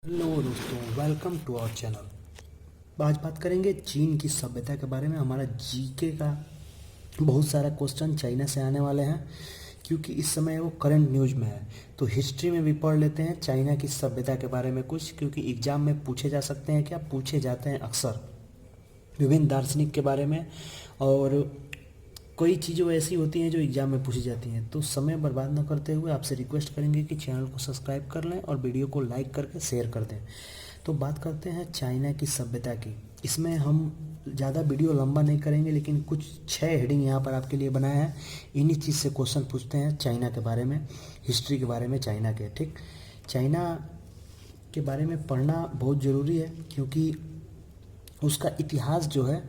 Hello दोस्तों, welcome to our channel. आज बात करेंगे चीन की सभ्यता के बारे में। हमारा जीके का बहुत सारा क्वेश्चन चाइना से आने वाले हैं क्योंकि इस समय वो करंट न्यूज में है। तो हिस्ट्री में भी पढ़ लेते हैं चाइना की सभ्यता के बारे में कुछ, क्योंकि एग्जाम में पूछे जा सकते हैं, क्या पूछे जाते हैं अक्सर विभिन्न दार्शनिक के बारे में। और कई चीज़ें ऐसी होती हैं जो एग्ज़ाम में पूछी जाती हैं। तो समय बर्बाद न करते हुए आपसे रिक्वेस्ट करेंगे कि चैनल को सब्सक्राइब कर लें और वीडियो को लाइक करके शेयर कर दें। तो बात करते हैं चाइना की सभ्यता की। इसमें हम ज़्यादा वीडियो लंबा नहीं करेंगे, लेकिन कुछ 6 हेडिंग यहाँ पर आपके लिए बनाया है। इन्हीं चीज़ से क्वेश्चन पूछते हैं चाइना के बारे में, हिस्ट्री के बारे में चाइना के। ठीक, चाइना के बारे में पढ़ना बहुत ज़रूरी है क्योंकि उसका इतिहास जो है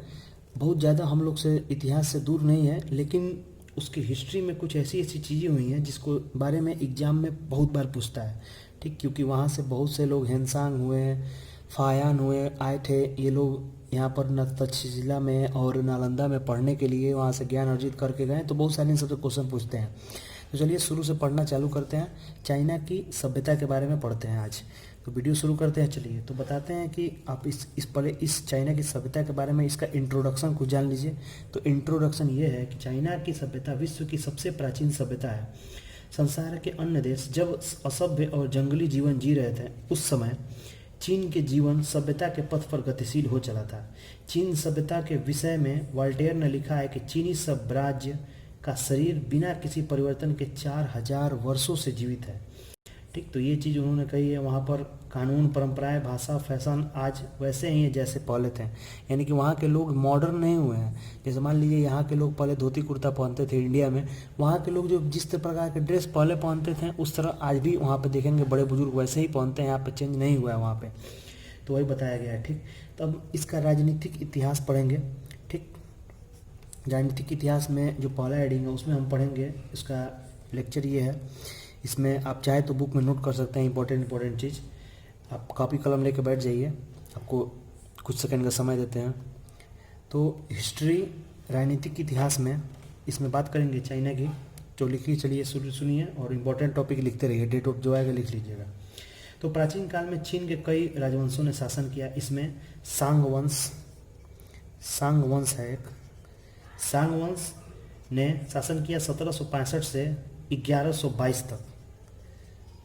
बहुत ज़्यादा हम लोग से इतिहास से दूर नहीं है, लेकिन उसकी हिस्ट्री में कुछ ऐसी ऐसी चीज़ें हुई हैं जिसको बारे में एग्ज़ाम में बहुत बार पूछता है। ठीक, क्योंकि वहाँ से बहुत से लोग हेनसांग हुए, फायान हुए, आए थे। ये लोग यहाँ पर न तक्षशिला में और नालंदा में पढ़ने के लिए वहाँ से ज्ञान अर्जित करके गए। तो बहुत सारे इन सबसे क्वेश्चन पूछते हैं। तो चलिए शुरू से पढ़ना चालू करते हैं। चाइना की सभ्यता के बारे में पढ़ते हैं आज। तो वीडियो शुरू करते हैं। चलिए तो बताते हैं कि आप इस पहले इस चाइना की सभ्यता के बारे में इसका इंट्रोडक्शन कुछ जान लीजिए। तो इंट्रोडक्शन ये है कि चाइना की सभ्यता विश्व की सबसे प्राचीन सभ्यता है। संसार के अन्य देश जब असभ्य और जंगली जीवन जी रहे थे, उस समय चीन के जीवन सभ्यता के पथ पर गतिशील हो चला था। चीन सभ्यता के विषय में वॉल्टेयर ने लिखा है कि चीनी साम्राज्य का शरीर बिना किसी परिवर्तन के 4000 वर्षों से जीवित है। ठीक, तो ये चीज़ उन्होंने कही है। वहाँ पर कानून, परंपराएं, भाषा, फैशन आज वैसे ही है जैसे पहले थे। यानी कि वहाँ के लोग मॉडर्न नहीं हुए हैं। जैसे मान लीजिए यहाँ के लोग पहले धोती कुर्ता पहनते थे इंडिया में, वहाँ के लोग जो जिस प्रकार के ड्रेस पहले पहनते थे उस तरह आज भी वहाँ पे देखेंगे बड़े बुजुर्ग वैसे ही पहनते हैं। यहाँ पे चेंज नहीं हुआ है वहाँ पे। तो वही बताया गया है। ठीक, तो अब इसका राजनीतिक इतिहास पढ़ेंगे। ठीक, राजनीतिक इतिहास में जो पहला हेडिंग है उसमें हम पढ़ेंगे। इसका लेक्चर ये है। इसमें आप चाहे तो बुक में नोट कर सकते हैं इंपॉर्टेंट चीज़। आप कॉपी कलम लेके बैठ जाइए, आपको कुछ सेकंड का समय देते हैं। तो हिस्ट्री, राजनीतिक इतिहास में इसमें बात करेंगे चाइना की। तो लिखिए, चलिए सुनिए और इम्पोर्टेंट टॉपिक लिखते रहिए। डेट ऑफ जो आएगा लिख लीजिएगा। तो प्राचीन काल में चीन के कई राजवंशों ने शासन किया। इसमें सांग वंश है एक। सांग वंश ने शासन किया 1765 से 1122 तक।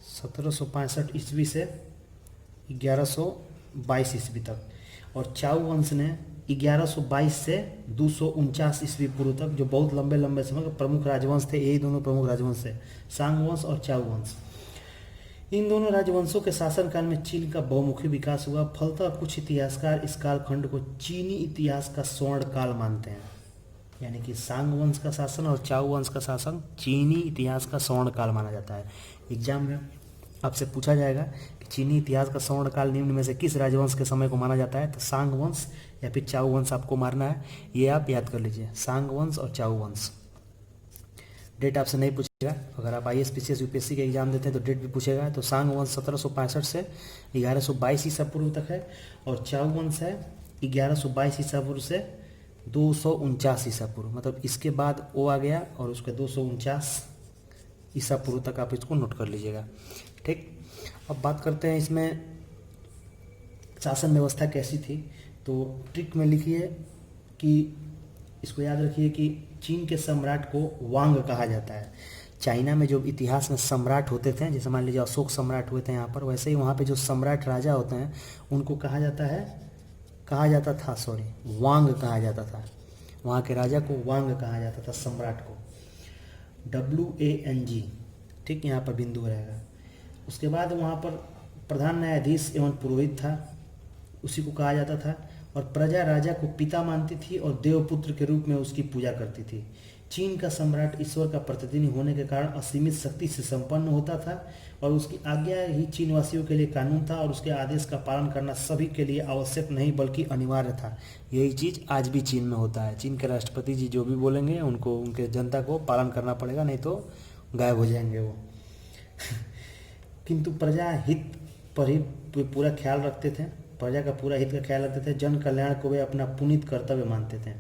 1765 ईस्वी से 1122 ईस्वी तक। और चाउ वंश ने 1122 से 249 ईस्वी पूर्व तक, जो बहुत लंबे लंबे समय के प्रमुख राजवंश थे। यही दोनों प्रमुख राजवंश थे, सांग वंश और चाउ वंश। इन दोनों राजवंशों के शासनकाल में चीन का बहुमुखी विकास हुआ। फलतः कुछ इतिहासकार इस कालखंड को चीनी इतिहास का स्वर्ण काल मानते हैं। यानी कि सांग वंश का शासन और चाउ वंश का शासन चीनी इतिहास का स्वर्ण काल माना जाता है। एग्जाम में आपसे पूछा जाएगा कि चीनी इतिहास का स्वर्ण काल निम्न में से किस राजवंश के समय को माना जाता है, तो सांग वंश या फिर चाउ वंश आपको मारना है। ये आप याद कर लीजिए, सांग वंश और चाउ वंश। डेट आपसे नहीं पूछेगा। अगर आप IAS PCS UPSC के एग्जाम देते हैं तो डेट भी पूछेगा। तो सांग वंश 1765 से 1122 ईसा पूर्व तक है और चाउ वंश है 1122 ईसा पूर्व से 249 ईसा पूर्व। मतलब इसके बाद वो आ गया और उसके 249 ईसा पूर्व तक आप इसको नोट कर लीजिएगा। ठीक, अब बात करते हैं इसमें शासन व्यवस्था कैसी थी। तो ट्रिक में लिखिए कि इसको याद रखिए कि चीन के सम्राट को वांग कहा जाता है। चाइना में जो इतिहास में सम्राट होते थे, जैसे मान लीजिए अशोक सम्राट हुए थे यहाँ पर, वैसे ही वहाँ पे जो सम्राट राजा होते हैं उनको कहा जाता था वांग कहा जाता था। वहाँ के राजा को वांग कहा जाता था, सम्राट को WANG। ठीक, यहाँ पर बिंदु रहेगा। उसके बाद वहाँ पर प्रधान न्यायाधीश एवं पुरोहित था, उसी को कहा जाता था। और प्रजा राजा को पिता मानती थी और देवपुत्र के रूप में उसकी पूजा करती थी। चीन का सम्राट ईश्वर का प्रतिनिधि होने के कारण असीमित शक्ति से संपन्न होता था और उसकी आज्ञा ही चीनवासियों के लिए कानून था और उसके आदेश का पालन करना सभी के लिए आवश्यक नहीं बल्कि अनिवार्य था। यही चीज़ आज भी चीन में होता है। चीन के राष्ट्रपति जी जो भी बोलेंगे उनको, उनके जनता को पालन करना पड़ेगा, नहीं तो गायब हो जाएंगे वो। किंतु प्रजा हित पर ही पूरा ख्याल रखते थे। प्रजा का पूरा हित का ख्याल रखते थे। जन कल्याण को वे अपना पुनीत कर्तव्य मानते थे।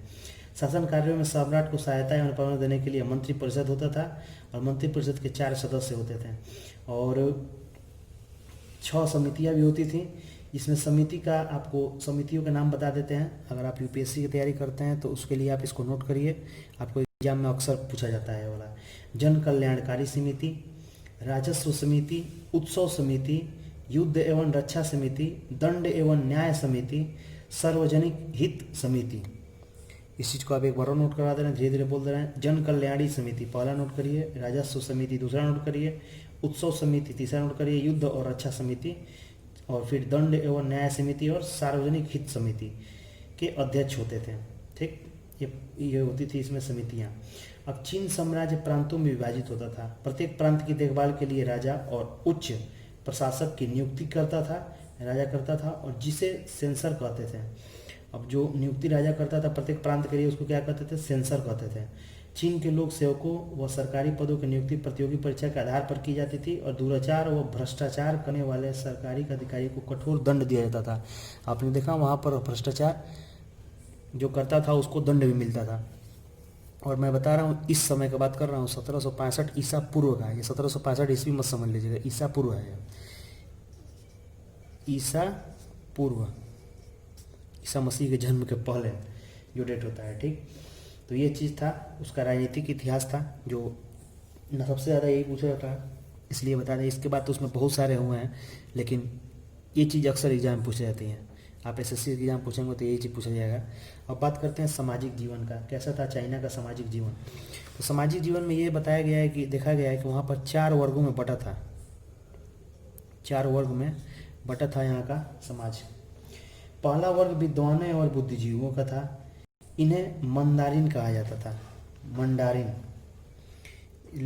शासन कार्यों में सम्राट को सहायता एवं परामर्श देने के लिए मंत्री परिषद होता था और मंत्री परिषद के 4 सदस्य होते थे। और 6 समितियाँ भी होती थी। इसमें समिति का आपको समितियों के नाम बता देते हैं। अगर आप यूपीएससी की तैयारी करते हैं तो उसके लिए आप इसको नोट करिए, आपको एग्जाम में अक्सर पूछा जाता है वाला। जन कल्याणकारी समिति, राजस्व समिति, उत्सव समिति, युद्ध एवं रक्षा समिति, दंड एवं न्याय समिति, सार्वजनिक हित समिति। इस चीज़ को आप एक बार नोट करवा दे रहे हैं, धीरे धीरे बोल दे रहे हैं। जन कल्याणी समिति पहला नोट करिए, राजस्व समिति दूसरा नोट करिए, उत्सव समिति तीसरा नोट करिए, युद्ध और रक्षा समिति, और फिर दंड एवं न्याय समिति और सार्वजनिक हित समिति के अध्यक्ष होते थे। ठीक, ये होती थी इसमें समितियाँ। अब चीन साम्राज्य प्रांतों में विभाजित होता था। प्रत्येक प्रांत की देखभाल के लिए राजा और उच्च प्रशासक की नियुक्ति राजा करता था, और जिसे सेंसर कहते थे। अब जो नियुक्ति राजा करता था प्रत्येक प्रांत के लिए, उसको क्या कहते थे? सेंसर कहते थे। चीन के लोक सेवकों व सरकारी पदों की नियुक्ति प्रतियोगी परीक्षा के आधार पर की जाती थी, और दुराचार व भ्रष्टाचार करने वाले सरकारी अधिकारी को कठोर दंड दिया जाता था। आपने देखा वहाँ पर भ्रष्टाचार जो करता था उसको दंड भी मिलता था। और मैं बता रहा हूँ इस समय का बात कर रहा हूँ, 1765 ईसा पूर्व का है ये। 1765 ईस्वी मत समझ लीजिएगा, ईसा पूर्व है, ईसा पूर्व, ईसा मसीह के जन्म के पहले जो डेट होता है। ठीक, तो ये चीज़ था, उसका राजनीतिक इतिहास था जो न सबसे ज़्यादा यही पूछा जाता है, इसलिए बता दें। इसके बाद तो उसमें बहुत सारे हुए हैं, लेकिन ये चीज़ अक्सर एग्जाम में पूछी जाती है। आप एसएससी एग्जाम पूछेंगे तो यही चीज़ पूछा जाएगा। अब बात करते हैं सामाजिक जीवन का, कैसा था चाइना का सामाजिक जीवन। तो सामाजिक जीवन में ये बताया गया है कि देखा गया है कि वहाँ पर 4 वर्गों में बटा था, 4 वर्ग में बटा था यहाँ का समाज। पहला वर्ग विद्वानों और बुद्धिजीवियों का था, इन्हें मंदारिन कहा जाता था। मंडारिन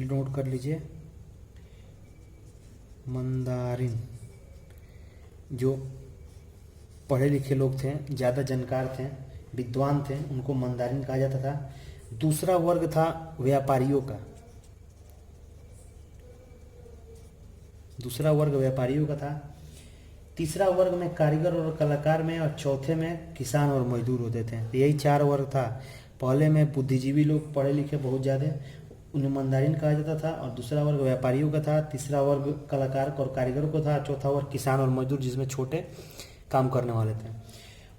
नोट कर लीजिए, मंदारिन। जो पढ़े लिखे लोग थे, ज़्यादा जानकार थे, विद्वान थे, उनको मंदारिन कहा जाता था। दूसरा वर्ग था व्यापारियों का, दूसरा वर्ग व्यापारियों का था। तीसरा वर्ग में कारीगर और कलाकार में, और चौथे में किसान और मजदूर होते थे। तो यही 4 वर्ग था। पहले में बुद्धिजीवी लोग पढ़े लिखे बहुत ज़्यादा, उन्हें मंदारिन कहा जाता था, और दूसरा वर्ग व्यापारियों का था, तीसरा वर्ग कलाकार और कारीगरों को था, चौथा वर्ग किसान और मजदूर जिसमें छोटे काम करने वाले थे।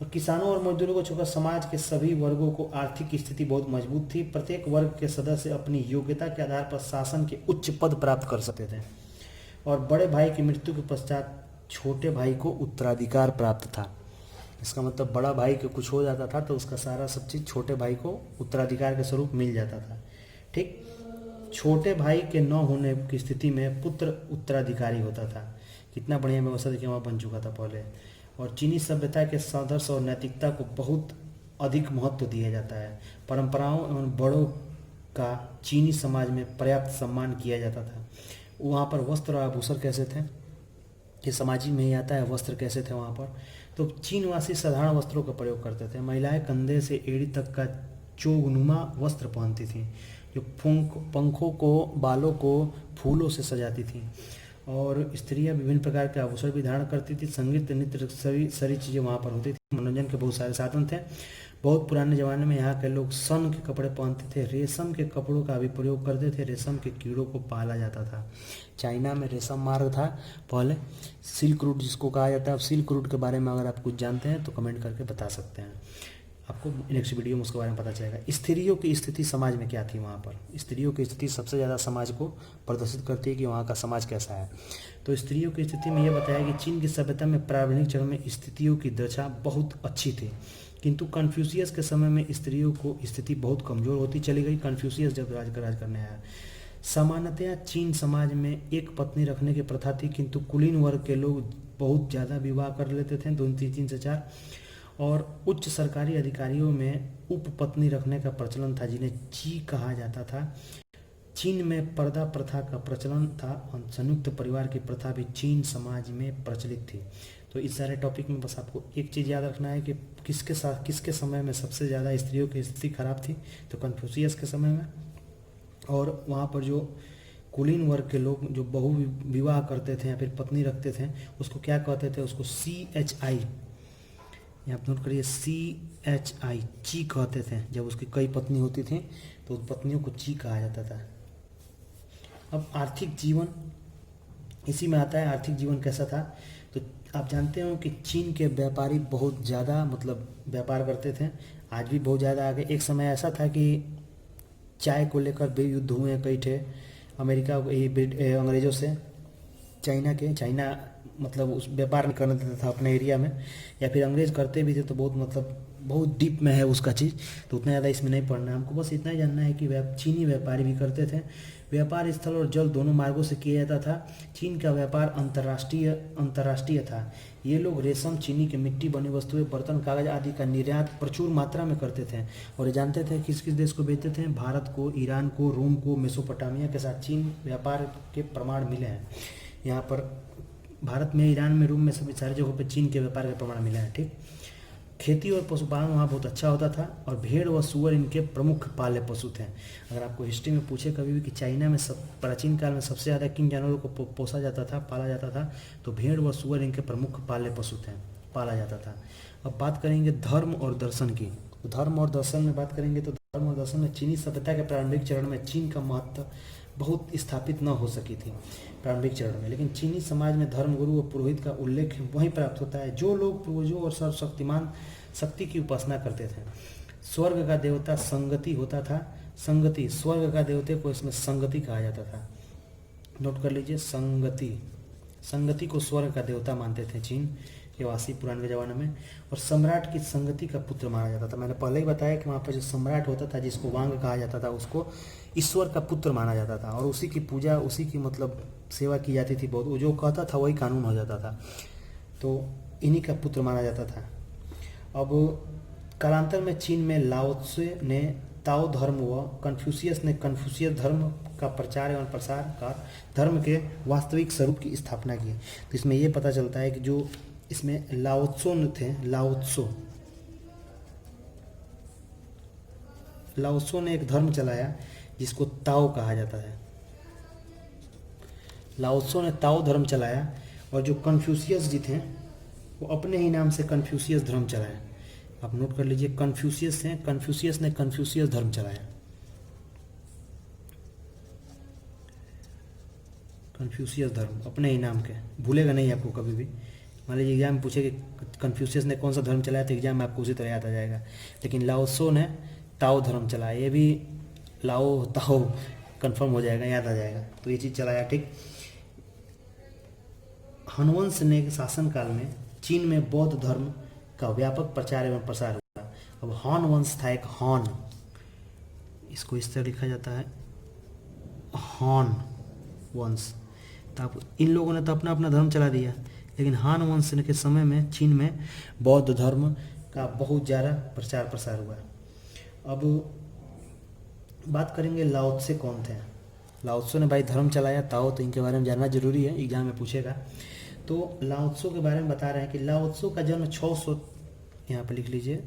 और किसानों और मजदूरों को छोड़कर समाज के सभी वर्गों को आर्थिक स्थिति बहुत मजबूत थी। प्रत्येक वर्ग के सदस्य अपनी योग्यता के आधार पर शासन के उच्च पद प्राप्त कर सकते थे, और बड़े भाई की मृत्यु के पश्चात छोटे भाई को उत्तराधिकार प्राप्त था। इसका मतलब बड़ा भाई को कुछ हो जाता था तो उसका सारा सब चीज़ छोटे भाई को उत्तराधिकार के स्वरूप मिल जाता था। ठीक, छोटे भाई के न होने की स्थिति में पुत्र उत्तराधिकारी होता था। कितना बढ़िया व्यवस्था देखिए वहाँ बन चुका था पहले। और चीनी सभ्यता के आदर्श और नैतिकता को बहुत अधिक महत्व दिया जाता है। परंपराओं एवं बड़ों का चीनी समाज में पर्याप्त सम्मान किया जाता था। वहाँ पर वस्त्र और आभूषण कैसे थे, ये समाजी में ही आता है। वस्त्र कैसे थे वहाँ पर, तो चीनवासी साधारण वस्त्रों का प्रयोग करते थे। महिलाएं कंधे से एड़ी तक का चोगनुमा वस्त्र पहनती थी, जो पंखों को, बालों को फूलों से सजाती थी। और स्त्रियां विभिन्न प्रकार के आभूषण भी धारण करती थी। संगीत, नृत्य, सारी चीज़ें वहाँ पर होती थी। मनोरंजन के बहुत सारे साधन थे। बहुत पुराने ज़माने में यहाँ के लोग सन के कपड़े पहनते थे, रेशम के कपड़ों का भी प्रयोग करते थे, रेशम के कीड़ों को पाला जाता था। चाइना में रेशम मार्ग था पहले, सिल्क रूट जिसको कहा जाता है। अब सिल्क रूट के बारे में अगर आप कुछ जानते हैं तो कमेंट करके बता सकते हैं, आपको नेक्स्ट वीडियो में उसके बारे में पता चलेगा। स्त्रियों की स्थिति समाज में क्या थी वहाँ पर। स्त्रियों की स्थिति सबसे ज़्यादा समाज को प्रदर्शित करती है कि वहाँ का समाज कैसा है। तो स्त्रियों की स्थिति में यह बताया कि चीन की सभ्यता में प्रारंभिक चरण में स्त्रियों की दशा बहुत अच्छी थी, किंतु कन्फ्यूशियस के समय में स्त्रियों को स्थिति बहुत कमज़ोर होती चली गई। कन्फ्यूशियस जब राज करने आया। सामान्यतया चीन समाज में एक पत्नी रखने की प्रथा थी, किंतु कुलीन वर्ग के लोग बहुत ज़्यादा विवाह कर लेते थे, 2 3 से 4। और उच्च सरकारी अधिकारियों में उपपत्नी रखने का प्रचलन था, जिन्हें ची कहा जाता था। चीन में पर्दा प्रथा का प्रचलन था, और संयुक्त परिवार की प्रथा भी चीन समाज में प्रचलित थी। तो इस सारे टॉपिक में बस आपको एक चीज़ याद रखना है कि किसके समय में सबसे ज़्यादा स्त्रियों की स्थिति खराब थी, तो कन्फ्यूशियस के समय में। और वहाँ पर जो कुलीन वर्ग के लोग जो बहु विवाह करते थे या फिर पत्नी रखते थे, उसको क्या कहते थे, उसको CHI, यहाँ पर नोट करिए, CHI, ची कहते थे। जब उसकी कई पत्नी होती थी तो उस पत्नियों को ची कहा जाता था। अब आर्थिक जीवन इसी में आता है। आर्थिक जीवन कैसा था, आप जानते हो कि चीन के व्यापारी बहुत ज़्यादा मतलब व्यापार करते थे, आज भी बहुत ज़्यादा आगे। एक समय ऐसा था कि चाय को लेकर भी युद्ध हुए कई थे अमेरिका अंग्रेज़ों से। चाइना मतलब उस व्यापार नहीं करने देता था अपने एरिया में, या फिर अंग्रेज़ करते भी थे तो बहुत मतलब बहुत डीप में है उसका चीज़, तो उतना ज़्यादा इसमें नहीं पढ़ना है हमको। बस इतना ही जानना है कि चीनी व्यापारी भी करते थे। व्यापार स्थल और जल दोनों मार्गों से किया जाता था। चीन का व्यापार अंतर्राष्ट्रीय था। ये लोग रेशम, चीनी की मिट्टी बनी वस्तुएं, बर्तन, कागज आदि का निर्यात प्रचुर मात्रा में करते थे। और ये जानते थे किस किस देश को बेचते थे, भारत को, ईरान को, रोम को, मेसोपोटामिया के साथ चीन व्यापार के प्रमाण मिले हैं। यहाँ पर भारत में, ईरान में, रोम में, सभी सारी जगहों पे चीन के व्यापार के प्रमाण मिले हैं। ठीक, खेती और पशुपालन वहाँ बहुत अच्छा होता था और भेड़ व सूअर इनके प्रमुख पाले पशु थे। अगर आपको हिस्ट्री में पूछे कभी भी कि चाइना में प्राचीन काल में सबसे ज़्यादा किन जानवरों को पोसा जाता था, पाला जाता था, तो भेड़ व सूअर इनके प्रमुख पाले पशु थे, पाला जाता था। अब बात करेंगे धर्म और दर्शन की। तो धर्म और दर्शन में बात करेंगे तो धर्म और दर्शन में चीनी सभ्यता के प्रारंभिक चरण में चीन का महत्व बहुत स्थापित न हो सकी थी प्रारंभिक चरण में, लेकिन चीनी समाज में धर्मगुरु और पुरोहित का उल्लेख वहीं प्राप्त होता है जो लोग पूर्वजों और सर्वशक्तिमान शक्ति की उपासना करते थे। स्वर्ग का देवता संगति होता था। संगति, स्वर्ग का देवते को इसमें संगति कहा जाता था। नोट कर लीजिए, संगति को स्वर्ग का देवता मानते थे चीन के वासी पुराने के ज़माने में। और सम्राट की संगति का पुत्र माना जाता था। मैंने पहले ही बताया कि वहाँ पर जो सम्राट होता था जिसको वांग कहा जाता था, उसको ईश्वर का पुत्र माना जाता था और उसी की पूजा, उसी की मतलब सेवा की जाती थी बहुत। वो जो कहता था वही कानून हो जाता था, तो इन्हीं का पुत्र माना जाता था। अब कालांतर में चीन में लाओ त्से ने ताओ धर्म व कन्फ्यूशियस ने कन्फ्यूशियस धर्म का प्रचार एवं प्रसार कर धर्म के वास्तविक स्वरूप की स्थापना की। तो इसमें यह पता चलता है कि जो इसमें लाओ त्सो थे, लाओ त्सो ने एक धर्म चलाया जिसको ताओ कहा जाता है। लाओ त्सो ने ताओ धर्म चलाया और जो कन्फ्यूशियस जी थे वो अपने ही नाम से कन्फ्यूशियस धर्म चलाया। आप नोट कर लीजिए, कन्फ्यूशियस हैं, कन्फ्यूशियस ने कन्फ्यूशियस धर्म चलाया। कन्फ्यूशियस धर्म अपने ही नाम के, भूलेगा नहीं आपको कभी भी। मान लीजिए एग्जाम में पूछे कि कन्फ्यूशियस ने कौन सा धर्म चलाया तो एग्जाम में आपको उसी तरह याद आ जाएगा। लेकिन लाओ त्सो ने ताओ धर्म चलाया, ये भी लाओ ताओ कन्फर्म हो जाएगा, याद आ जाएगा, तो ये चीज़ चलाया। ठीक, हनवंश ने शासनकाल में चीन में बौद्ध धर्म का व्यापक प्रचार एवं प्रसार हुआ। अब हान वंश था एक, हान, इसको इस तरह लिखा जाता है हान वंश। तो आप इन लोगों ने तो अपना अपना धर्म चला दिया, लेकिन हान वंश के समय में चीन में बौद्ध धर्म का बहुत ज़्यादा प्रचार प्रसार हुआ। अब बात करेंगे लाओ त्से कौन थे। लाओ त्से ने भाई धर्म चलाया, ताओ, तो इनके बारे में जानना जरूरी है, एग्जाम में पूछेगा। तो लाओ त्सो के बारे में बता रहे हैं कि लाओ त्सो का जन्म 600, यहाँ पर लिख लीजिए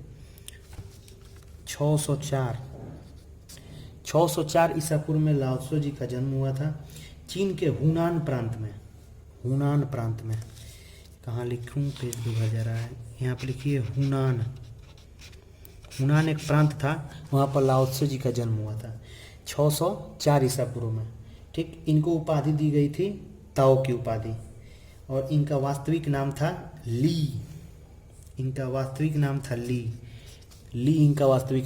604 ईसा पूर्व में लाओ त्सो जी का जन्म हुआ था चीन के हुनान प्रांत में। कहाँ लिखूँ, पेज दुभर जा रहा है, यहाँ पर लिखिए हुनान एक प्रांत था, वहाँ पर लाओ त्सो जी का जन्म हुआ था 604 ईसा पूर्व में। ठीक, इनको उपाधि दी गई थी ताओ की उपाधि, और इनका वास्तविक नाम था ली। इनका वास्तविक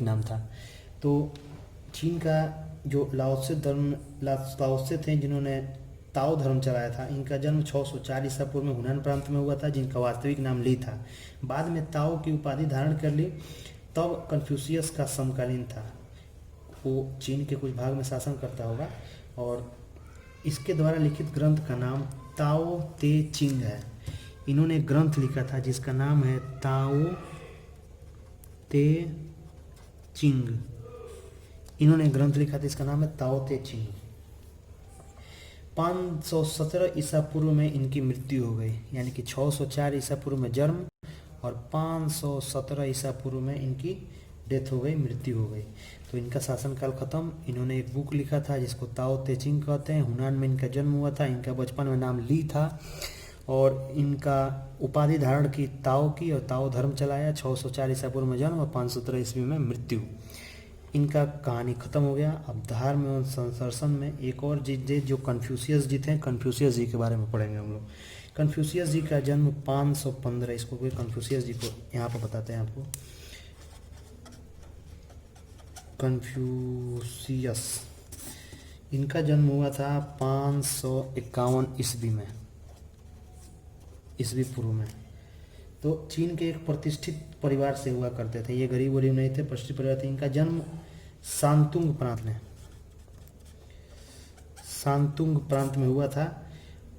नाम था। तो चीन का जो लाओ त्से थे जिन्होंने ताओ धर्म चलाया था, इनका जन्म 604 ईसा पूर्व में हुनान प्रांत में हुआ था, जिनका वास्तविक नाम ली था। बाद में ताओ की उपाधि धारण कर ली, तब कन्फ्यूशियस का समकालीन था, वो चीन के कुछ भाग में शासन करता होगा। और इसके द्वारा लिखित ग्रंथ का नाम ताओ ते चिंग है। इन्होंने एक ग्रंथ लिखा था जिसका नाम है ताओ ते चिंग। इन्होंने ग्रंथ लिखा था, इसका नाम है ताओ ते चिंग। 517 ईसा पूर्व में इनकी मृत्यु हो गई, यानी कि 604 ईसा पूर्व में जन्म और 517 ईसा पूर्व में इनकी डेथ हो गई, मृत्यु हो गई। तो इनका शासनकाल खत्म। इन्होंने एक बुक लिखा था जिसको ताओ ते चिंग कहते हैं। हुनान में इनका जन्म हुआ था, इनका बचपन में नाम ली था और इनका उपाधि धारण की ताओ की, और ताओ धर्म चलाया। 604 ईसा पूर्व में जन्म और 517 ईस्वी में मृत्यु। इनका कहानी खत्म हो गया। अब धर्म एवं संदर्शन में एक और जी जो कन्फ्यूशियस जी थे, कन्फ्यूशियस जी के बारे में पढ़ेंगे हम लोग। कन्फ्यूशियस जी का जन्म 515, इसको कोई कन्फ्यूशियस जी को यहाँ पर बताते हैं आपको। कन्फ्यूशियस, इनका जन्म हुआ था 551 ईस्वी में, ईस्वी पूर्व में। तो चीन के एक प्रतिष्ठित परिवार से हुआ करते थे, ये गरीब वरीब नहीं थे, प्रतिष्ठित परिवार थे। इनका जन्म शांतुंग प्रांत में, शांतुंग प्रांत में हुआ था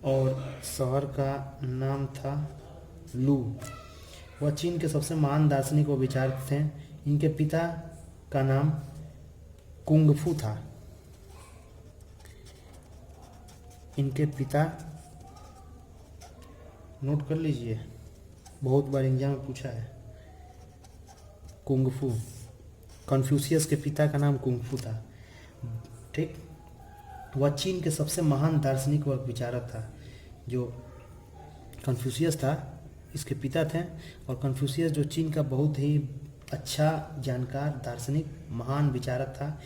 और शहर का नाम था लू। वह चीन के सबसे महान दार्शनिक व विचारक थे। इनके पिता का नाम कुंगफू था। इनके पिता, नोट कर लीजिए, बहुत बार एग्जाम में पूछा है, कुंगफू। कन्फ्यूशियस के पिता का नाम कुंगफू था, ठीक। वह चीन के सबसे महान दार्शनिक व विचारक था। जो कन्फ्यूशियस था, इसके पिता थे, और कन्फ्यूशियस जो चीन का बहुत ही अच्छा जानकार, दार्शनिक, महान विचारक था।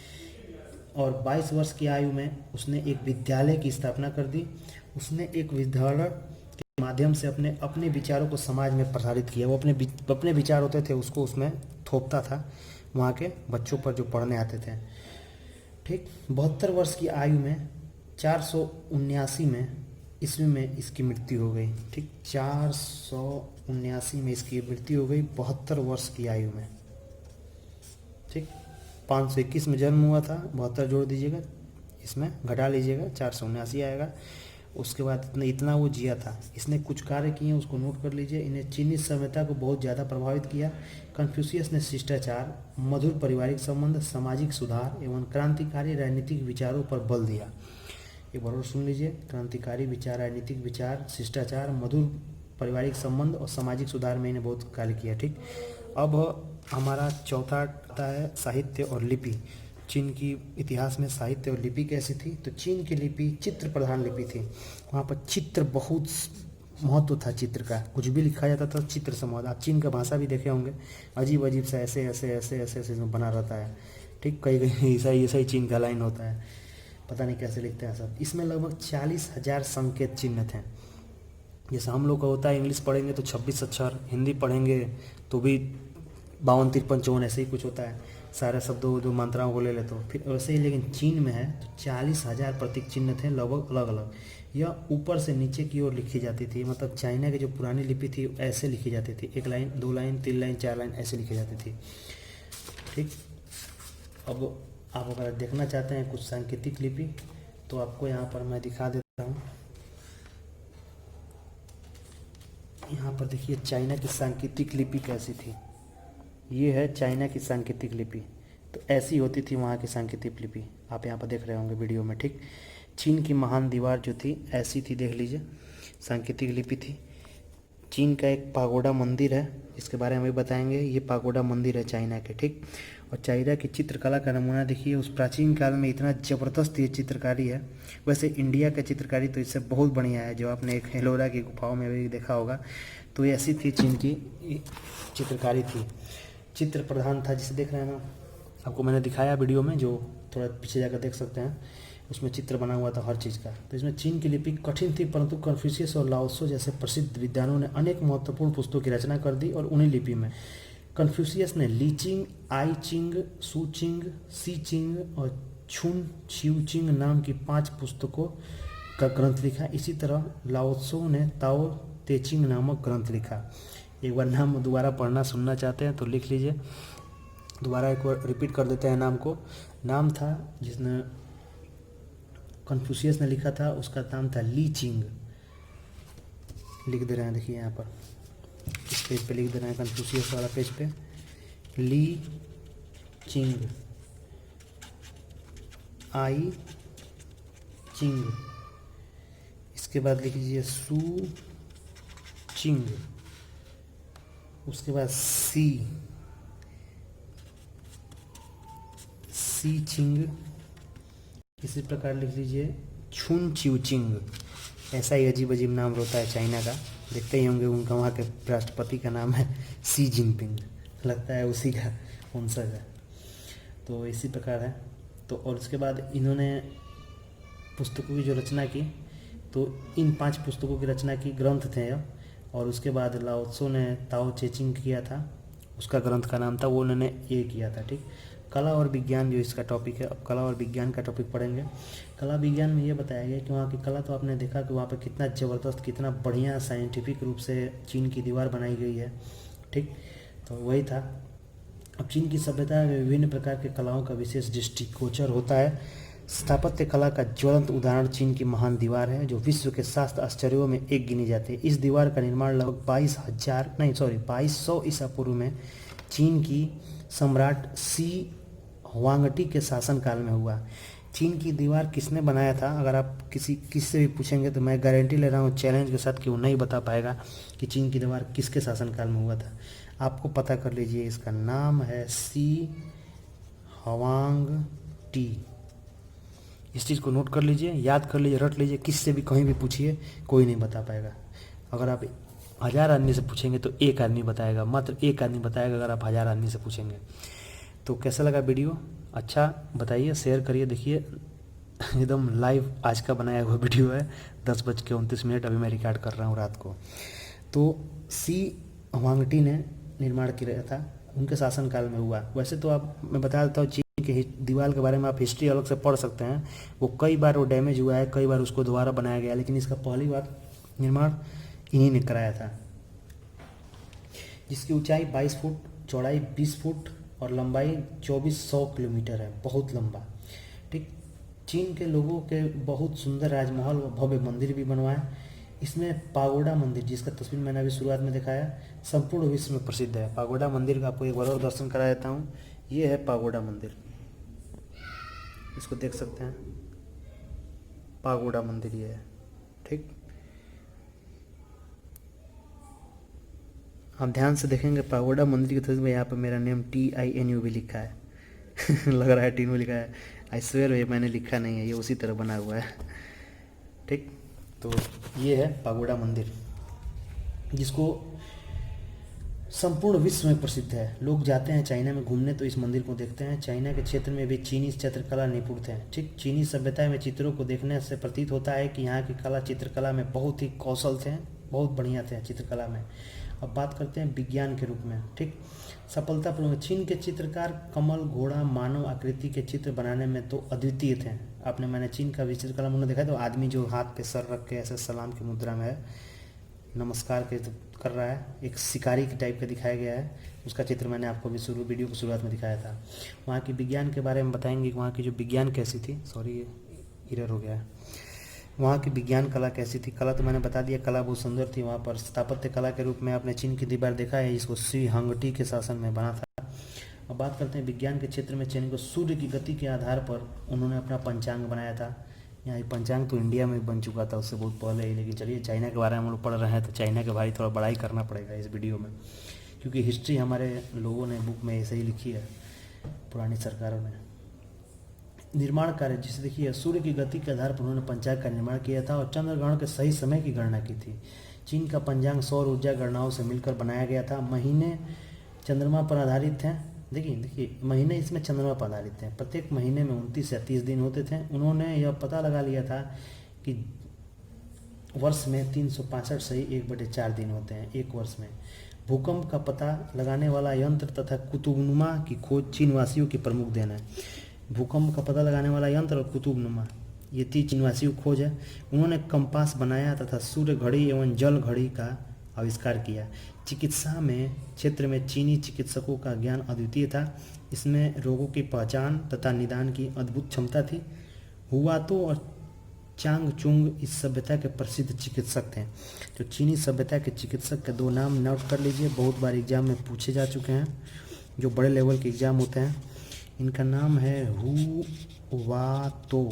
और 22 वर्ष की आयु में उसने एक विद्यालय की स्थापना कर दी। उसने एक विद्यालय के माध्यम से अपने अपने विचारों को समाज में प्रसारित किया। वो अपने विचार होते थे उसको उसमें थोपता था वहाँ के बच्चों पर जो पढ़ने आते थे, ठीक। 72 वर्ष की आयु में 479 में ईस्वी में इसकी मृत्यु हो गई, ठीक। 479 में इसकी मृत्यु हो गई, 72 वर्ष की आयु में, ठीक। 521 में जन्म हुआ था, 72 जोड़ दीजिएगा, इसमें घटा लीजिएगा, 479 आएगा। उसके बाद इतना वो जिया था। इसने कुछ कार्य किए, उसको नोट कर लीजिए। इन्हें चीनी सभ्यता को बहुत ज़्यादा प्रभावित किया। कन्फ्यूशियस ने शिष्टाचार, मधुर पारिवारिक संबंध, सामाजिक सुधार एवं क्रांतिकारी राजनीतिक विचारों पर बल दिया। एक बार और सुन लीजिए, क्रांतिकारी विचार, राजनीतिक विचार, शिष्टाचार, मधुर पारिवारिक संबंध और सामाजिक सुधार में इन्हें बहुत कार्य किया, ठीक। अब हमारा चौथा आता है साहित्य और लिपि। चीन की इतिहास में साहित्य और लिपि कैसी थी? तो चीन की लिपि चित्र प्रधान लिपि थी। वहाँ पर चित्र बहुत महत्व था, चित्र का। कुछ भी लिखा जाता था चित्र से महत्व। आप चीन का भाषा भी देखे होंगे, अजीब अजीब सा ऐसे ऐसे ऐसे ऐसे ऐसे बना रहता है, ठीक। कई कई ऐसा ही चीन का लाइन होता है, पता नहीं कैसे लिखते हैं सब। इसमें लगभग 40,000 संकेत चिन्ह थे। जैसे हम लोग का होता है, इंग्लिश पढ़ेंगे तो 26 अक्षर, हिंदी पढ़ेंगे तो भी 52, 53, 54 ऐसे ही कुछ होता है, सारे शब्दों जो मात्राओं को ले ले तो फिर वैसे ही। लेकिन चीन में है तो 40,000 प्रतीक चिन्ह थे, लगभग अलग अलग। यह ऊपर से नीचे की ओर लिखी जाती थी। मतलब चाइना की जो पुरानी लिपि थी ऐसे लिखी जाती थी, 1 लाइन, 2 लाइन, 3 लाइन, 4 लाइन ऐसे लिखी जाती थी, ठीक। अब आप अगर देखना चाहते हैं कुछ सांकेतिक लिपि तो आपको यहाँ पर मैं दिखा देता हूँ। यहाँ पर देखिए चाइना की सांकेतिक लिपि कैसी थी। ये है चाइना की सांकेतिक लिपि, तो ऐसी होती थी वहाँ की सांकेतिक लिपि। आप यहाँ पर देख रहे होंगे वीडियो में, ठीक। चीन की महान दीवार जो थी ऐसी थी, देख लीजिए, सांकेतिक लिपि थी। चीन का एक पागोडा मंदिर है, इसके बारे में भी बताएंगे। ये पागोडा मंदिर है चाइना के, ठीक। और चाइना की चित्रकला का नमूना देखिए, उस प्राचीन काल में इतना ज़बरदस्त ये चित्रकारी है। वैसे इंडिया का चित्रकारी तो इससे बहुत बढ़िया है, जो आपने एक एलोरा की गुफाओं में भी देखा होगा। तो ऐसी थी चीन की चित्रकारी थी। चित्र प्रधान था, जिसे देख रहे हैं ना, आपको मैंने दिखाया वीडियो में, जो थोड़ा पीछे जाकर देख सकते हैं, उसमें चित्र बना हुआ था हर चीज़ का। तो इसमें चीन की लिपि कठिन थी, परंतु कन्फ्यूशियस और लाओत्सो जैसे प्रसिद्ध विद्वानों ने अनेक महत्वपूर्ण पुस्तकों की रचना कर दी। और उन्हीं लिपि में कन्फ्यूशियस ने ली चिंग, आई चिंग, सू चिंग, सी चिंग और छुन छिउ चिंग नाम की 5 पुस्तकों का ग्रंथ लिखा। इसी तरह लाओत्सो ने ताओ ते चिंग नामक ग्रंथ लिखा। एक बार नाम दोबारा पढ़ना सुनना चाहते हैं तो लिख लीजिए, दोबारा एक बार रिपीट कर देते हैं नाम को। नाम था जिसने कन्फ्यूशियस ने लिखा था, उसका नाम था ली चिंग। लिख दे रहे हैं, देखिए यहाँ पर इस पेज पे लिख दे रहे हैं, कन्फ्यूशियस वाला पेज पे, ली चिंग, आई चिंग। इसके बाद लिख लीजिए सू चिंग, उसके बाद सी चिंग। इसी प्रकार लिख लीजिए छुन चिउ चिंग। ऐसा ही अजीब अजीब नाम होता है चाइना का, देखते ही होंगे। उनका वहाँ के राष्ट्रपति का नाम है सी जिनपिंग, लगता है उसी का वंशज है। तो इसी प्रकार है। तो और उसके बाद इन्होंने पुस्तकों की जो रचना की, तो इन 5 पुस्तकों की रचना की ग्रंथ थे यह। और उसके बाद लाओ त्सो ने ताओ चे चिंग किया था, उसका ग्रंथ का नाम था, वो उन्होंने ये किया था। ठीक, कला और विज्ञान जो इसका टॉपिक है, अब कला और विज्ञान का टॉपिक पढ़ेंगे। कला विज्ञान में ये बताया गया कि वहाँ की कला, तो आपने देखा कि वहाँ पे कितना ज़बरदस्त, कितना बढ़िया साइंटिफिक रूप से चीन की दीवार बनाई गई है। ठीक, तो वही था। अब चीन की सभ्यता में विभिन्न प्रकार के कलाओं का विशेष दृष्टिगोचर होता है। स्थापत्य कला का ज्वलंत उदाहरण चीन की महान दीवार है, जो विश्व के 7 आश्चर्यों में एक गिनी जाती है। इस दीवार का निर्माण लगभग 2200 ईसा पूर्व में चीन की सम्राट सी हुआंगटी के शासनकाल में हुआ। चीन की दीवार किसने बनाया था, अगर आप किससे भी पूछेंगे तो मैं गारंटी ले रहा हूँ चैलेंज के साथ कि वो नहीं बता पाएगा कि चीन की दीवार किसके शासनकाल में हुआ था। आपको पता कर लीजिए, इसका नाम है सी हुआंग टी। इस चीज़ को नोट कर लीजिए, याद कर लीजिए, रट लीजिए, किससे भी कहीं भी पूछिए, कोई नहीं बता पाएगा। अगर आप 1000 आदमी से पूछेंगे तो एक आदमी बताएगा, मात्र एक आदमी बताएगा अगर आप 1000 आदमी से पूछेंगे। तो कैसा लगा वीडियो, अच्छा बताइए, शेयर करिए। देखिए एकदम लाइव आज का बनाया हुआ वीडियो है, 10:29 अभी मैं रिकॉर्ड कर रहा हूँ रात को। तो सी हुआंगटी ने निर्माण किया था, उनके शासनकाल में हुआ। वैसे तो आप, मैं बता देता हूँ, चीन के दीवार के बारे में आप हिस्ट्री अलग से पढ़ सकते हैं। वो कई बार वो डैमेज हुआ है, कई बार उसको दोबारा बनाया गया, लेकिन इसका पहली बार निर्माण इन्हीं ने कराया था। जिसकी ऊंचाई 22 फुट, चौड़ाई 20 फुट और लंबाई 2400 किलोमीटर है, बहुत लंबा। ठीक, चीन के लोगों के बहुत सुंदर राजमहल व भव्य मंदिर भी बनवाए। इसमें पागोडा मंदिर, जिसका तस्वीर मैंने अभी शुरुआत में दिखाया, संपूर्ण विश्व में प्रसिद्ध है। पागोडा मंदिर का आपको एक बार और दर्शन करा देता हूँ। ये है पागोडा मंदिर, इसको देख सकते हैं, पागोडा मंदिर ये है। ठीक, आप ध्यान से देखेंगे पागोडा मंदिर की तस्वीर में, यहाँ पर मेरा नेम TINU भी लिखा है लग रहा है टीनू लिखा है, आई स्वेयर ये मैंने लिखा नहीं है, ये उसी तरह बना हुआ है। ठीक, तो ये है पागोडा मंदिर, जिसको संपूर्ण विश्व में प्रसिद्ध है। लोग जाते हैं चाइना में घूमने तो इस मंदिर को देखते हैं। चाइना के क्षेत्र में भी चीनी चित्रकला निपुण थे। ठीक, चीनी सभ्यता में चित्रों को देखने से प्रतीत होता है कि यहाँ की कला चित्रकला में बहुत ही कौशल थे, बहुत बढ़िया थे चित्रकला में। अब बात करते हैं विज्ञान के रूप में। ठीक, सफलतापूर्वक चीन के चित्रकार कमल, घोड़ा, मानव आकृति के चित्र बनाने में तो अद्वितीय थे। मैंने चीन का भी चित्रकला उन्होंने देखा, तो आदमी जो हाथ पे सर रख के ऐसे सलाम की मुद्रा में है, नमस्कार के कर रहा है, एक शिकारी के टाइप का दिखाया गया है। उसका चित्र मैंने आपको भी वीडियो की शुरुआत में दिखाया था। वहाँ की विज्ञान के बारे में बताएंगे, वहाँ की जो विज्ञान कैसी थी, सॉरी ये इरर हो गया है, वहाँ की विज्ञान कला कैसी थी। कला तो मैंने बता दिया, कला बहुत सुंदर थी। वहाँ पर स्थापत्य कला के रूप में आपने चीन की दीवार देखा है, जिसको सी हंगटी के शासन में बना था। अब बात करते हैं विज्ञान के क्षेत्र में चीन को सूर्य की गति के आधार पर उन्होंने अपना पंचांग बनाया था। यहाँ पंचांग तो इंडिया में बन चुका था उससे बहुत पहले ही, लेकिन चलिए चाइना के बारे में हम लोग पढ़ रहे हैं तो चाइना के बारे थोड़ा बड़ाई करना पड़ेगा इस वीडियो में, क्योंकि हिस्ट्री हमारे लोगों ने बुक में ऐसे ही लिखी है, पुरानी सरकारों ने। निर्माण कार्य, जिसे देखिए सूर्य की गति के आधार पर उन्होंने पंचांग का निर्माण किया था और चंद्रग्रहण के सही समय की गणना की थी। चीन का पंचांग सौर ऊर्जा गणनाओं से मिलकर बनाया गया था। महीने चंद्रमा पर आधारित थे। देखिए महीने इसमें चंद्रमा पर आधारित थे। प्रत्येक महीने में 29 या 30 दिन होते थे। उन्होंने यह पता लगा लिया था कि वर्ष में 365 सही 1/4 दिन होते हैं एक वर्ष में। भूकंप का पता लगाने वाला यंत्र तथा कुतुबनुमा की खोज चीनवासियों की प्रमुख देन है। भूकंप का पता लगाने वाला यंत्र और कुतुबनुमा, ये 3 चीनवासियों की खोज है। उन्होंने कंपास बनाया तथा सूर्य घड़ी एवं जल घड़ी का आविष्कार किया। चिकित्सा में क्षेत्र में चीनी चिकित्सकों का ज्ञान अद्वितीय था। इसमें रोगों की पहचान तथा निदान की अद्भुत क्षमता थी। हुआतो और चांग चुंग इस सभ्यता के प्रसिद्ध चिकित्सक थे। जो चीनी सभ्यता के चिकित्सक के 2 नाम नोट कर लीजिए, बहुत बार एग्जाम में पूछे जा चुके हैं, जो बड़े लेवल के एग्जाम होते हैं। इनका नाम है हुआतो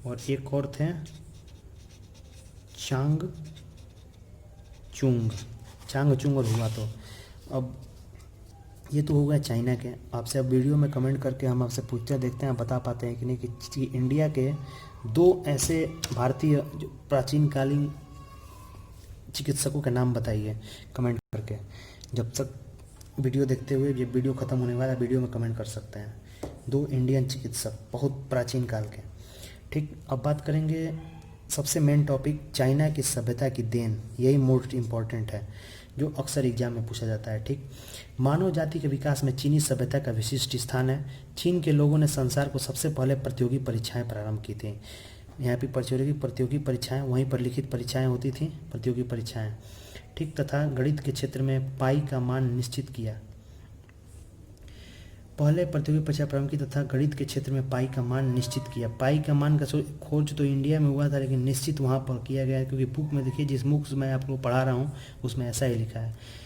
और एक और थे चांग चुंग और हुआतो। अब ये तो हो गया चाइना के। आपसे अब वीडियो में कमेंट करके हम आपसे पूछते देखते हैं बता पाते हैं कि नहीं कि इंडिया के 2 ऐसे भारतीय जो प्राचीन कालीन चिकित्सकों के नाम बताइए कमेंट करके। जब तक वीडियो देखते हुए, ये वीडियो ख़त्म होने वाला, वीडियो में कमेंट कर सकते हैं। 2 इंडियन चिकित्सक बहुत प्राचीन काल के। ठीक, अब बात करेंगे सबसे मेन टॉपिक चाइना की सभ्यता की देन, यही मोस्ट इम्पॉर्टेंट है जो अक्सर एग्जाम में पूछा जाता है। ठीक, मानव जाति के विकास में चीनी सभ्यता का विशिष्ट स्थान है। चीन के लोगों ने संसार को सबसे पहले प्रतियोगी परीक्षाएं प्रारंभ की थी। यहाँ पे प्रतियोगी परीक्षाएं, वहीं पर लिखित परीक्षाएं होती थी, प्रतियोगी परीक्षाएं। ठीक, तथा गणित के क्षेत्र में पाई का मान निश्चित किया। पहले प्रतियोगी परीक्षा प्रारंभ की तथा गणित के क्षेत्र में पाई का मान निश्चित किया। पाई का मान का खोज तो इंडिया में हुआ था, लेकिन निश्चित वहाँ पर किया गया है, क्योंकि बुक में देखिए, जिस बुक से मैं आपको पढ़ा रहा हूँ उसमें ऐसा ही लिखा है।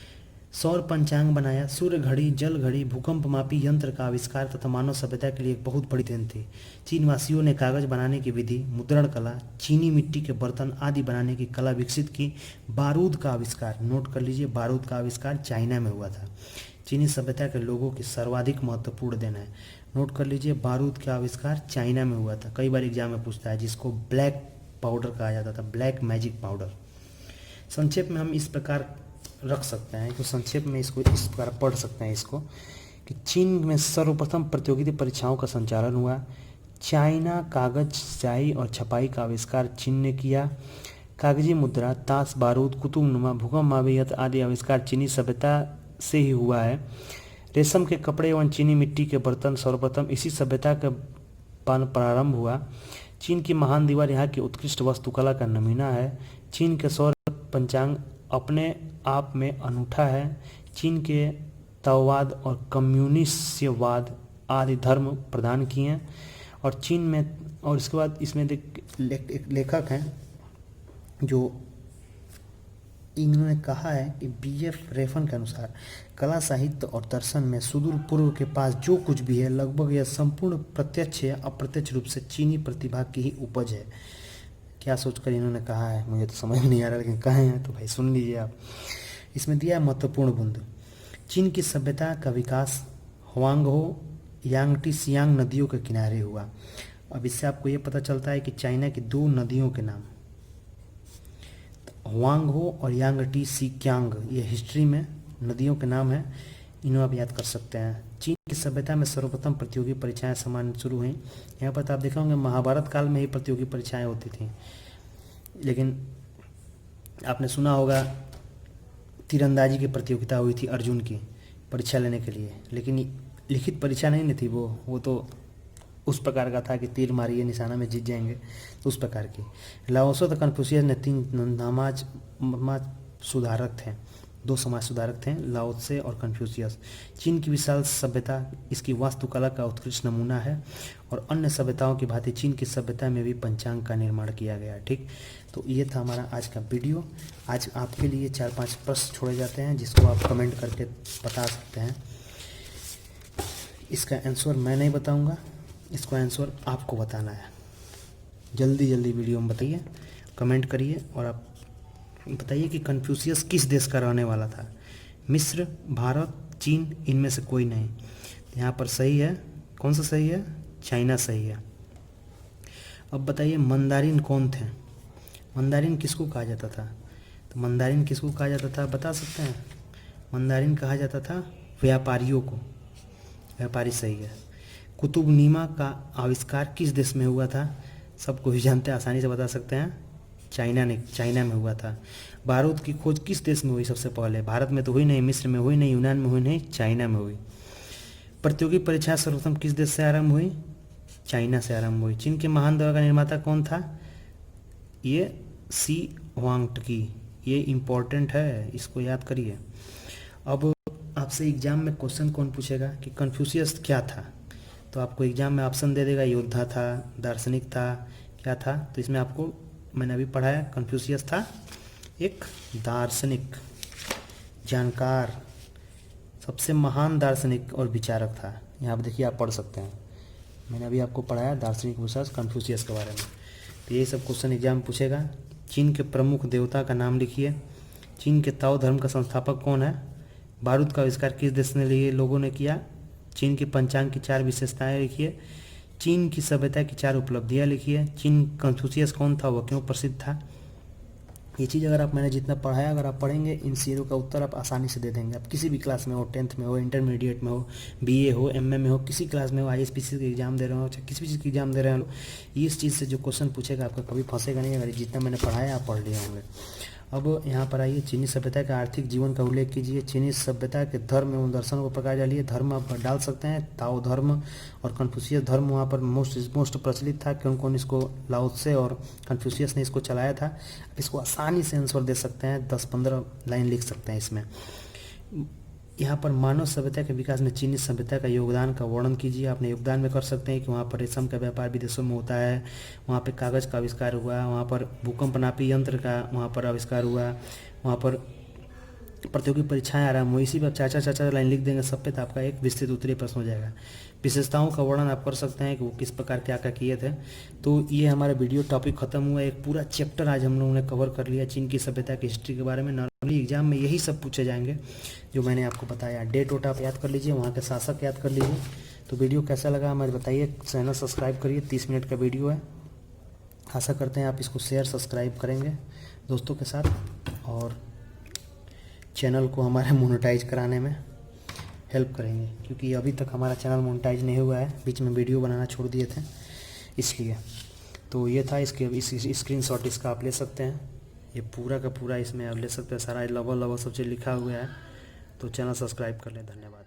सौर पंचांग बनाया, सूर्य घड़ी, जल घड़ी, भूकंप मापी यंत्र का आविष्कार तथा मानव सभ्यता के लिए एक बहुत बड़ी देन थी। चीनवासियों ने कागज बनाने की विधि, मुद्रण कला, चीनी मिट्टी के बर्तन आदि बनाने की कला विकसित की। बारूद का आविष्कार, नोट कर लीजिए, बारूद का आविष्कार चाइना में हुआ था। चीनी सभ्यता के लोगों की सर्वाधिक महत्वपूर्ण देन है, नोट कर लीजिए, बारूद का आविष्कार चाइना में हुआ था। कई बार एग्जाम में पूछता है, जिसको ब्लैक पाउडर कहा जाता था, ब्लैक मैजिक पाउडर। संक्षेप में हम इस प्रकार रख सकते हैं, तो संक्षेप में इसको इस प्रकार पढ़ सकते हैं इसको, कि चीन में सर्वप्रथम प्रतियोगिता परीक्षाओं का संचालन हुआ। चाइना कागज, स्याही और छपाई का आविष्कार चीन ने किया। कागजी मुद्रा, ताश, बारूद, कुतुबनुमा, भूकंप मापी यंत्र आदि आविष्कार चीनी सभ्यता से ही हुआ है। रेशम के कपड़े एवं चीनी मिट्टी के बर्तन सर्वप्रथम इसी सभ्यता का प्रारंभ हुआ। चीन की महान दीवार यहाँ की उत्कृष्ट वास्तुकला का नमूना है। चीन के सौर पंचांग अपने आप में अनूठा है। चीन के ताओवाद और कम्युनिस्टवाद आदि धर्म प्रदान किए हैं। और चीन में, और इसके बाद इसमें एक लेखक हैं जो इन्होंने कहा है कि BF रेफन के अनुसार कला, साहित्य और दर्शन में सुदूर पूर्व के पास जो कुछ भी है, लगभग यह संपूर्ण प्रत्यक्ष या अप्रत्यक्ष रूप से चीनी प्रतिभा की ही उपज है। क्या सोचकर इन्होंने कहा है मुझे तो समझ में नहीं आ रहा, लेकिन कहे हैं तो भाई सुन लीजिए आप। इसमें दिया है महत्वपूर्ण बिंदु, चीन की सभ्यता का विकास हुआंगहो, यांगटी, सियांग नदियों के किनारे हुआ। अब इससे आपको ये पता चलता है कि चाइना की दो नदियों के नाम, हुआंगहो और यांगटी सिक्यांग, ये हिस्ट्री में नदियों के नाम हैं, इन्हें आप याद कर सकते हैं। चीन की सभ्यता में सर्वप्रथम प्रतियोगी परीक्षाएं सामान्य शुरू हुई। यहाँ पर आप देखेंगे महाभारत काल में ही प्रतियोगी परीक्षाएं होती थी, लेकिन आपने सुना होगा तीरंदाजी की प्रतियोगिता हुई थी अर्जुन की परीक्षा लेने के लिए, लेकिन लिखित परीक्षा नहीं थी वो तो उस प्रकार का था कि तीर मारिए निशाना में जीत जाएंगे, तो उस प्रकार की। लाओसो तथा कन्फ्यूशियस ने तीन समाज सुधारक थे, दो समाज सुधारक थे, लाओत्से और कन्फ्यूशियस। चीन की विशाल सभ्यता इसकी वास्तुकला का उत्कृष्ट नमूना है, और अन्य सभ्यताओं की भांति चीन की सभ्यता में भी पंचांग का निर्माण किया गया। ठीक, तो ये था हमारा आज का वीडियो। आज आपके लिए 4-5 प्रश्न छोड़े जाते हैं, जिसको आप कमेंट करके बता सकते हैं। इसका आंसर मैं नहीं बताऊंगा, इसको आंसर आपको बताना है। जल्दी जल्दी वीडियो में बताइए, कमेंट करिए, और आप बताइए कि कन्फ्यूशियस किस देश का रहने वाला था। मिस्र, भारत, चीन, इनमें से कोई नहीं। यहाँ पर सही है, कौन सा सही है? चाइना सही है। अब बताइए मंदारिन कौन थे? मंदारिन किसको कहा जाता था? तो मंदारिन किसको कहा जाता था बता सकते हैं? मंदारिन कहा जाता था व्यापारियों को, व्यापारी सही है। कुतुबनीमा का आविष्कार किस देश में हुआ था? सबको ही जानते हैं, आसानी से बता सकते हैं, चाइना में हुआ था। बारूद की खोज किस देश में हुई सबसे पहले? भारत में तो हुई नहीं, मिस्र में हुई नहीं, यूनान में हुई नहीं, चाइना में हुई। प्रतियोगी परीक्षा सर्वप्रथम किस देश से आरंभ हुई? चाइना से आरंभ हुई। चीन के महान दवा का निर्माता कौन था? ये सी हुआंगटकी, ये इम्पोर्टेंट है, इसको याद करिए। अब आपसे एग्जाम में क्वेश्चन कौन पूछेगा कि कन्फ्यूशियस क्या था, तो आपको एग्जाम में ऑप्शन दे देगा, योद्धा था, दार्शनिक था, क्या था। तो इसमें आपको मैंने अभी पढ़ाया, कन्फ्यूशियस था एक दार्शनिक, जानकार, सबसे महान दार्शनिक और विचारक था। यहाँ पर देखिए, आप पढ़ सकते हैं, मैंने अभी आपको पढ़ाया दार्शनिक विचार कन्फ्यूशियस के बारे में। तो ये सब क्वेश्चन एग्जाम में पूछेगा। चीन के प्रमुख देवता का नाम लिखिए। चीन के ताओ धर्म का संस्थापक कौन है? बारूद का आविष्कार किस देश ने लिए लोगों ने किया? चीन के पंचांग की 4 विशेषताएं लिखिए। चीन की सभ्यता की 4 उपलब्धियां लिखिए। चीन कन्फ्यूशियस कौन था, वह क्यों प्रसिद्ध था? ये चीज़ अगर आप मैंने जितना पढ़ाया अगर आप पढ़ेंगे इन चीज़ों का उत्तर आप आसानी से दे देंगे। आप किसी भी क्लास में हो, 10th में हो, इंटरमीडिएट में हो, बीए हो, एमए में हो, किसी क्लास में हो, आईएसपीसी का एग्जाम दे रहे हो, चाहे किसी भी चीज़ की एग्जाम दे रहे हो, इस चीज़ से जो क्वेश्चन पूछेगा आपका कभी फंसेगा नहीं अगर जितना मैंने पढ़ाया आप पढ़ लिए होंगे। अब यहाँ पर आइए, चीनी सभ्यता के आर्थिक जीवन का उल्लेख कीजिए। चीनी सभ्यता के धर्म एवं दर्शन को प्रकाश डालिए। धर्म आप डाल सकते हैं ताओ धर्म और कन्फ्यूशियस धर्म वहाँ पर मोस्ट प्रचलित था, कौन कौन इसको लाओ त्से और कन्फ्यूशियस ने इसको चलाया था। आप इसको आसानी से आंसर दे सकते हैं, 10-15 लाइन लिख सकते हैं इसमें। यहाँ पर मानव सभ्यता के विकास में चीनी सभ्यता का योगदान का वर्णन कीजिए। आपने योगदान में कर सकते हैं कि वहाँ पर रेशम का व्यापार विदेशों में होता है, वहाँ पे कागज़ का आविष्कार हुआ, वहाँ पर भूकंपनापी यंत्र का वहाँ पर आविष्कार हुआ, वहाँ पर प्रतियोगी परीक्षाएं आरंभ हुई। इसी पर चार लाइन लिख देंगे सब पे तो आपका एक विस्तृत उत्तरीय प्रश्न हो जाएगा। विशेषताओं का वर्णन आप कर सकते हैं कि वो किस प्रकार क्या क्या किए थे। तो ये हमारा वीडियो टॉपिक खत्म हुआ। एक पूरा चैप्टर आज हम लोगों ने कवर कर लिया चीन की सभ्यता की हिस्ट्री के बारे में। नॉर्मली एग्जाम में यही सब पूछे जाएंगे जो मैंने आपको बताया। डेट वोट आप याद कर लीजिए, वहाँ के शासक याद कर लीजिए। तो वीडियो कैसा लगा हमें बताइए, चैनल सब्सक्राइब करिए, 30 मिनट का वीडियो है। आशा करते हैं आप इसको शेयर सब्सक्राइब करेंगे दोस्तों के साथ और चैनल को हमारे मोनेटाइज कराने में हेल्प करेंगे, क्योंकि अभी तक हमारा चैनल मोनेटाइज नहीं हुआ है, बीच में वीडियो बनाना छोड़ दिए थे इसलिए। तो ये था इसके स्क्रीनशॉट इसका आप ले सकते हैं। ये पूरा का पूरा इसमें आप ले सकते हैं, सारा लेवल सब चीज़ लिखा हुआ है। तो चैनल सब्सक्राइब कर लें। धन्यवाद।